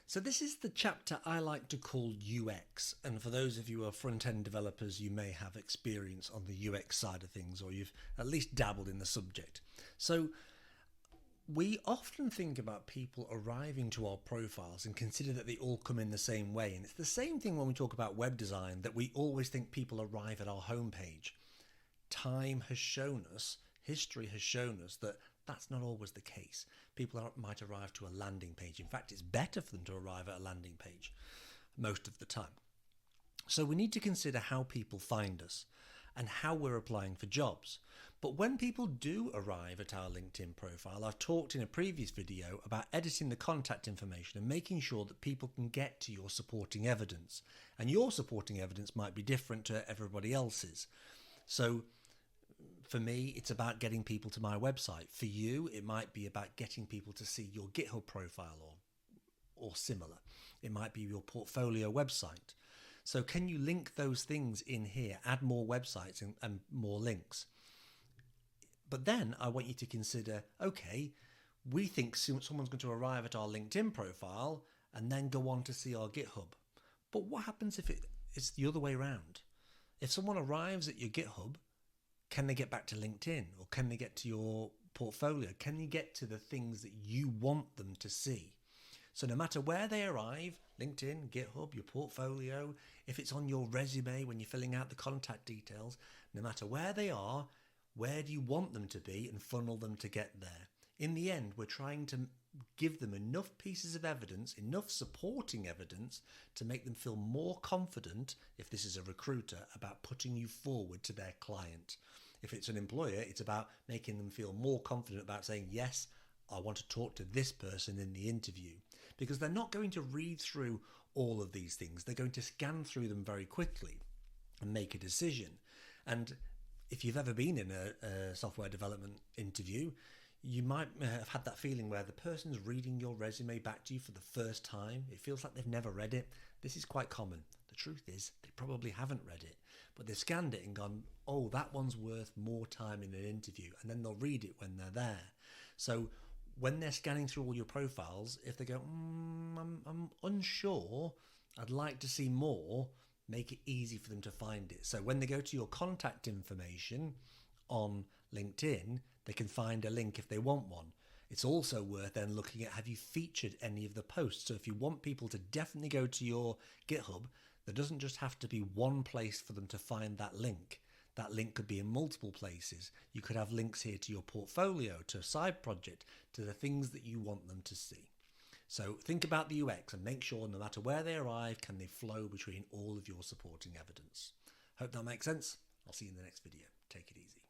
So this is the chapter I like to call UX, and for those of you who are front-end developers, you may have experience on the UX side of things, or you've at least dabbled in the subject. So we often think about people arriving to our profiles and consider that they all come in the same way, and it's the same thing when we talk about web design, that we always think people arrive at our homepage. Time has shown us, history has shown us that that's not always the case. People might arrive to a landing page. In fact, it's better for them to arrive at a landing page most of the time. So we need to consider how people find us and how we're applying for jobs. But when people do arrive at our LinkedIn profile, I've talked in a previous video about editing the contact information and making sure that people can get to your supporting evidence. And your supporting evidence might be different to everybody else's. So for me, it's about getting people to my website. For you, it might be about getting people to see your GitHub profile or similar. It might be your portfolio website. So can you link those things in here, add more websites and more links? But then I want you to consider, okay, we think someone's going to arrive at our LinkedIn profile and then go on to see our GitHub. But what happens if it's the other way around? If someone arrives at your GitHub, can they get back to LinkedIn, or can they get to your portfolio? Can they get to the things that you want them to see? So no matter where they arrive, LinkedIn, GitHub, your portfolio, if it's on your resume when you're filling out the contact details, no matter where they are, where do you want them to be and funnel them to get there? In the end, we're trying to give them enough pieces of evidence, enough supporting evidence to make them feel more confident, if this is a recruiter, about putting you forward to their client. If it's an employer, it's about making them feel more confident about saying, yes, I want to talk to this person in the interview. Because they're not going to read through all of these things. They're going to scan through them very quickly and make a decision. And if you've ever been in a software development interview, you might have had that feeling where the person's reading your resume back to you for the first time. It feels like they've never read it. This is quite common. The truth is, they probably haven't read it, but they've scanned it and gone, oh, that one's worth more time in an interview. And then they'll read it when they're there. So when they're scanning through all your profiles, if they go, I'm unsure, I'd like to see more, make it easy for them to find it. So when they go to your contact information on LinkedIn, they can find a link if they want one. It's also worth then looking at, have you featured any of the posts? So if you want people to definitely go to your GitHub, there doesn't just have to be one place for them to find that link. That link could be in multiple places. You could have links here to your portfolio, to a side project, to the things that you want them to see. So think about the UX and make sure no matter where they arrive, can they flow between all of your supporting evidence. Hope that makes sense. I'll see you in the next video. Take it easy.